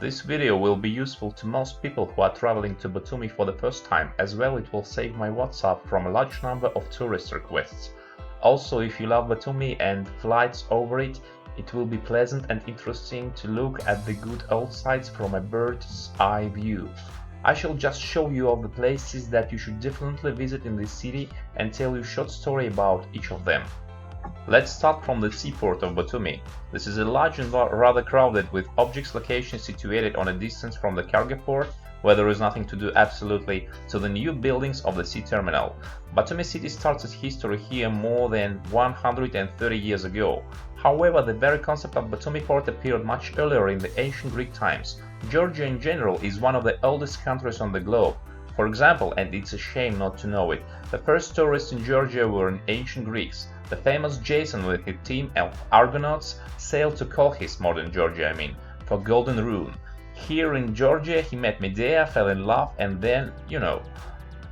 This video will be useful to most people who are traveling to Batumi for the first time, as well it will save my WhatsApp from a large number of tourist requests. Also, if you love Batumi and flights over it, it will be pleasant and interesting to look at the good old sites from a bird's eye view. I shall just show you all the places that you should definitely visit in this city and tell you a short story about each of them. Let's start from the seaport of Batumi. This is a large and rather crowded, with objects location situated on a distance from the cargo port, where there is nothing to do absolutely, to the new buildings of the sea terminal. Batumi city starts its history here more than 130 years ago. However, the very concept of Batumi port appeared much earlier in the ancient Greek times. Georgia in general is one of the oldest countries on the globe. For example, and it's a shame not to know it, the first tourists in Georgia were ancient Greeks. The famous Jason with his team of Argonauts sailed to Colchis, modern Georgia for Golden Rune. Here in Georgia he met Medea, fell in love, and then,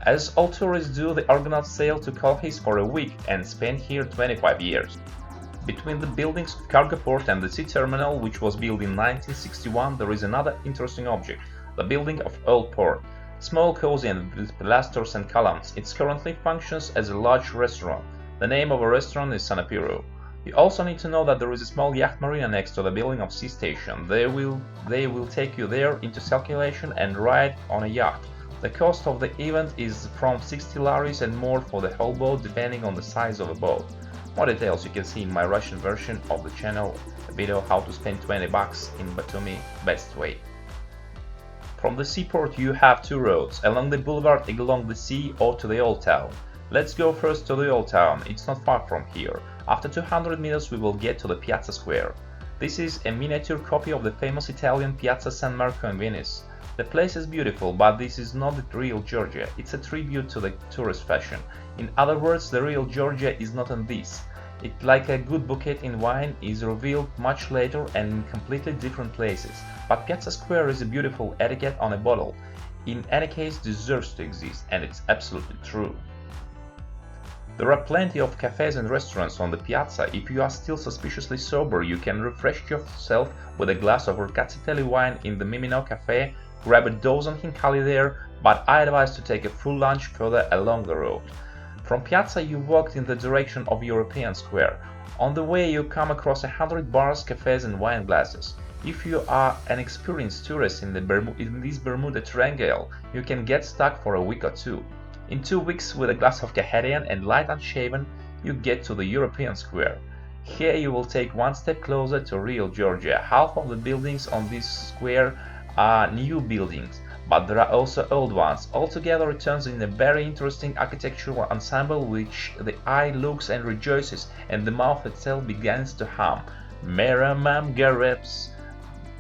as all tourists do, the Argonauts sailed to Colchis for a week and spent here 25 years. Between the buildings of cargo port and the sea terminal, which was built in 1961, there is another interesting object, the building of Old Port. Small, cozy, and with pilasters and columns, it currently functions as a large restaurant. The name of a restaurant is Sanapiro. You also need to know that there is a small yacht marina next to the building of sea station. They will take you there into circulation and ride on a yacht. The cost of the event is from 60 laris and more for the whole boat, depending on the size of the boat. More details you can see in my Russian version of the channel, a video how to spend 20 bucks in Batumi best way. From the seaport you have two roads, along the boulevard along the sea or to the old town. Let's go first to the old town, it's not far from here. After 200 meters we will get to the Piazza Square. This is a miniature copy of the famous Italian Piazza San Marco in Venice. The place is beautiful, but this is not the real Georgia, it's a tribute to the tourist fashion. In other words, the real Georgia is not in this. It, like a good bouquet in wine, is revealed much later and in completely different places. But Piazza Square is a beautiful etiquette on a bottle. In any case, deserves to exist, and it's absolutely true. There are plenty of cafes and restaurants on the piazza. If you are still suspiciously sober, you can refresh yourself with a glass of Rcazzelli wine in the Mimino Cafe, grab a dozen Hincali there, but I advise to take a full lunch further along the road. From Piazza you walk in the direction of European Square. On the way you come across 100 bars, cafes and wine glasses. If you are an experienced tourist in this Bermuda Triangle, you can get stuck for a week or two. In 2 weeks, with a glass of Caharian and light unshaven, you get to the European Square. Here you will take one step closer to real Georgia. Half of the buildings on this square are new buildings, but there are also old ones. Altogether it turns in a very interesting architectural ensemble which the eye looks and rejoices, and the mouth itself begins to hum. Meramam gareps,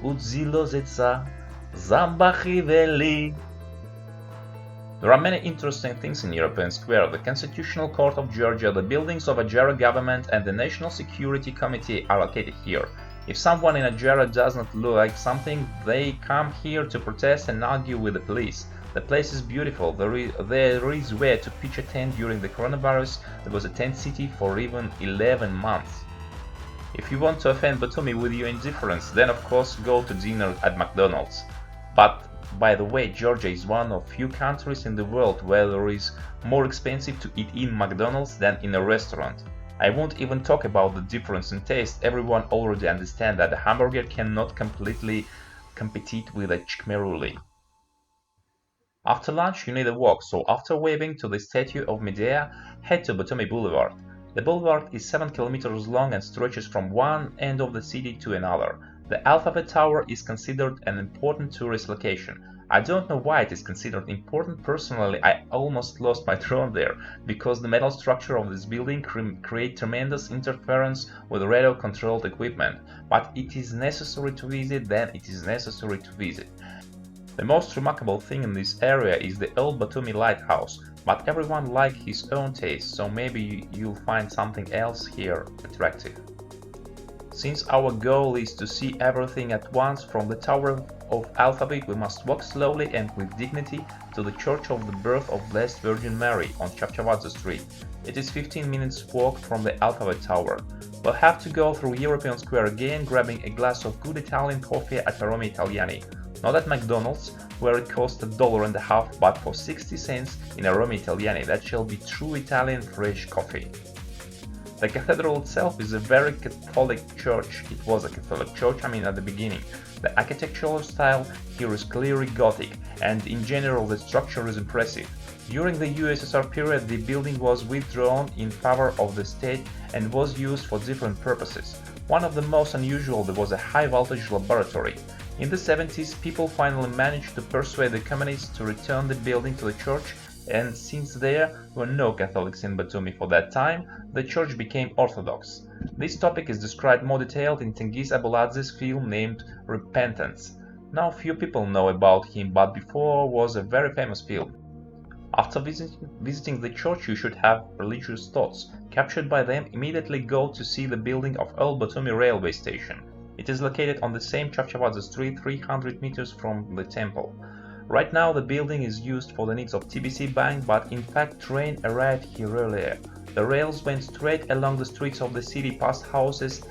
udzilozetsa, zambachiveli. There are many interesting things in European Square: the Constitutional Court of Georgia, the buildings of Ajara government, and the National Security Committee are located here. If someone in Ajara does not like something, they come here to protest and argue with the police. The place is beautiful. There is where to pitch a tent during the coronavirus. There was a tent city for even 11 months. If you want to offend Batumi with your indifference, then of course go to dinner at McDonald's. But by the way, Georgia is one of few countries in the world where it is more expensive to eat in McDonald's than in a restaurant. I won't even talk about the difference in taste. Everyone already understands that a hamburger cannot completely compete with a chikmeruli. After lunch you need a walk, so after waving to the statue of Medea, head to Batumi Boulevard. The boulevard is 7 kilometers long and stretches from one end of the city to another. The Alphabet Tower is considered an important tourist location. I don't know why it is considered important. Personally, I almost lost my throne there, because the metal structure of this building creates tremendous interference with radio-controlled equipment. But it is necessary to visit, then it is necessary to visit. The most remarkable thing in this area is the old Batumi Lighthouse, but everyone likes his own taste, so maybe you'll find something else here attractive. Since our goal is to see everything at once from the Tower of Alphabet, we must walk slowly and with dignity to the Church of the Birth of Blessed Virgin Mary on Chapchavadze Street. It is 15 minutes walk from the Alphabet Tower. We'll have to go through European Square again, grabbing a glass of good Italian coffee at Aroma Italiani. Not at McDonald's, where it costs $1.50, but for 60 cents in a Roma Italiani. That shall be true Italian fresh coffee. The cathedral itself is a very Catholic church. It was a Catholic church, at the beginning. The architectural style here is clearly Gothic, and in general the structure is impressive. During the USSR period, the building was withdrawn in favor of the state and was used for different purposes. One of the most unusual was a high-voltage laboratory. In the 70s, people finally managed to persuade the communists to return the building to the church, and since there were no Catholics in Batumi for that time, the church became Orthodox. This topic is described more detailed in Tengiz Abuladze's film named Repentance. Now few people know about him, but before was a very famous film. After visiting the church, you should have religious thoughts. Captured by them, immediately go to see the building of Old Batumi railway station. It is located on the same Chapchavadze street 300 meters from the temple. Right now the building is used for the needs of TBC Bank, but in fact train arrived here earlier. The rails went straight along the streets of the city past houses,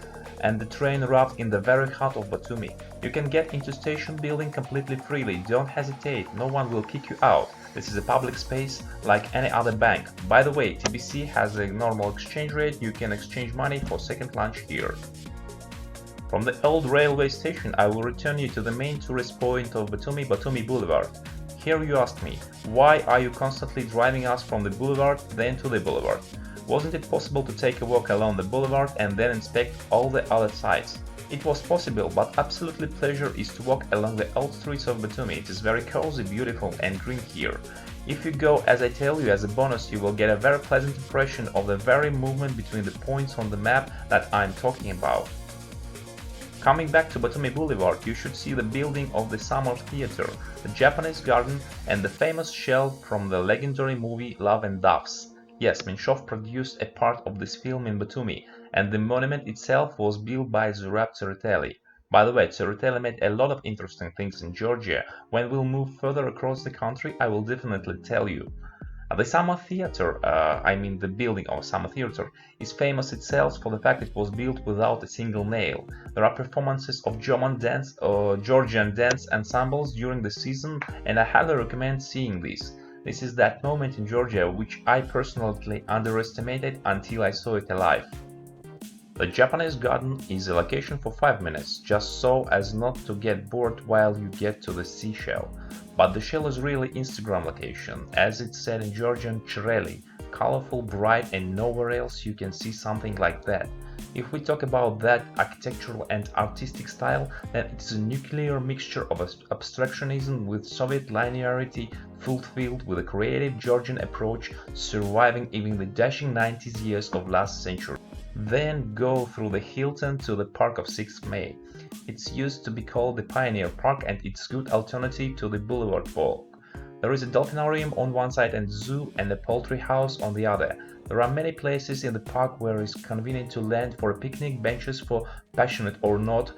and the train arrived in the very heart of Batumi. You can get into station building completely freely. Don't hesitate, no one will kick you out. This is a public space like any other bank. By the way, TBC has a normal exchange rate. You can exchange money for second lunch here. From the old railway station, I will return you to the main tourist point of Batumi, Batumi Boulevard. Here you ask me, why are you constantly driving us from the boulevard then to the boulevard? Wasn't it possible to take a walk along the boulevard and then inspect all the other sides? It was possible, but absolutely pleasure is to walk along the old streets of Batumi. It is very cozy, beautiful and green here. If you go as I tell you, as a bonus, you will get a very pleasant impression of the very movement between the points on the map that I'm talking about. Coming back to Batumi Boulevard, you should see the building of the Summer Theater, the Japanese garden and the famous shell from the legendary movie Love and Doves. Yes, Menshov produced a part of this film in Batumi, and the monument itself was built by Zurab Tsereteli. By the way, Tsereteli made a lot of interesting things in Georgia. When we'll move further across the country, I will definitely tell you. The Summer Theater, the building of Summer Theater, is famous itself for the fact it was built without a single nail. There are performances of Georgian dance ensembles during the season, and I highly recommend seeing this. This is that moment in Georgia which I personally underestimated until I saw it alive. The Japanese garden is a location for 5 minutes, just so as not to get bored while you get to the seashell. But the shell is really Instagram location, as it's said in Georgian, Chireli, colorful, bright, and nowhere else you can see something like that. If we talk about that architectural and artistic style, then it's a nuclear mixture of abstractionism with Soviet linearity, fulfilled with a creative Georgian approach, surviving even the dashing 90s years of last century. Then go through the Hilton to the Park of 6th May. It's used to be called the Pioneer Park, and it's a good alternative to the Boulevard Walk. There is a delphinarium on one side and zoo and a poultry house on the other. There are many places in the park where it's convenient to land for a picnic, benches for passionate or not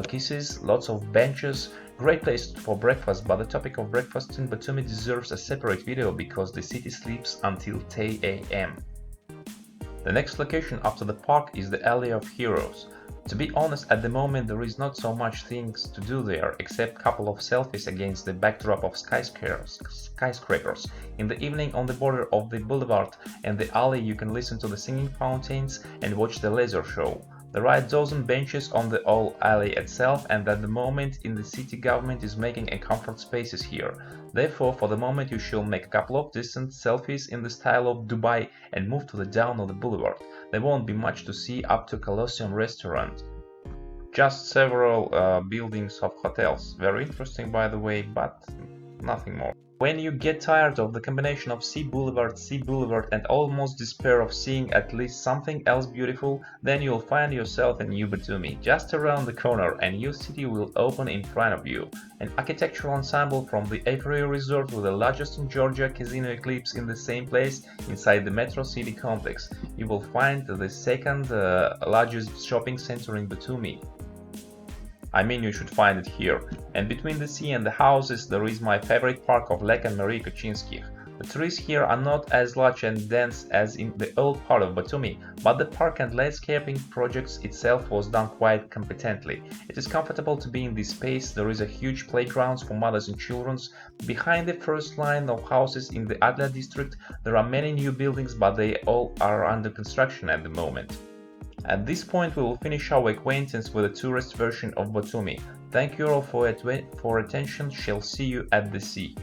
kisses, lots of benches, great place for breakfast, but the topic of breakfast in Batumi deserves a separate video because the city sleeps until 10 AM. The next location after the park is the Alley of Heroes. To be honest, at the moment there is not so much things to do there, except a couple of selfies against the backdrop of skyscrapers. In the evening on the border of the boulevard and the alley you can listen to the singing fountains and watch the laser show. There are a dozen benches on the whole alley itself, and at the moment in the city government is making a comfort spaces here. Therefore, for the moment you should make a couple of distant selfies in the style of Dubai and move to the down of the boulevard. There won't be much to see up to Colosseum restaurant. Just several buildings of hotels. Very interesting by the way, but nothing more. When you get tired of the combination of sea boulevard, and almost despair of seeing at least something else beautiful, then you'll find yourself in New Batumi. Just around the corner, a new city will open in front of you. An architectural ensemble from the Avery Resort with the largest in Georgia casino eclipse in the same place inside the Metro City complex. You will find the second largest shopping center in Batumi. You should find it here. And between the sea and the houses there is my favorite park of Lek and Marie Koczynskich. The trees here are not as large and dense as in the old part of Batumi, but the park and landscaping projects itself was done quite competently. It is comfortable to be in this space. There is a huge playground for mothers and children. Behind the first line of houses in the Adlia district, there are many new buildings, but they all are under construction at the moment. At this point, we will finish our acquaintance with the tourist version of Batumi. Thank you all for attention. Shall see you at the sea.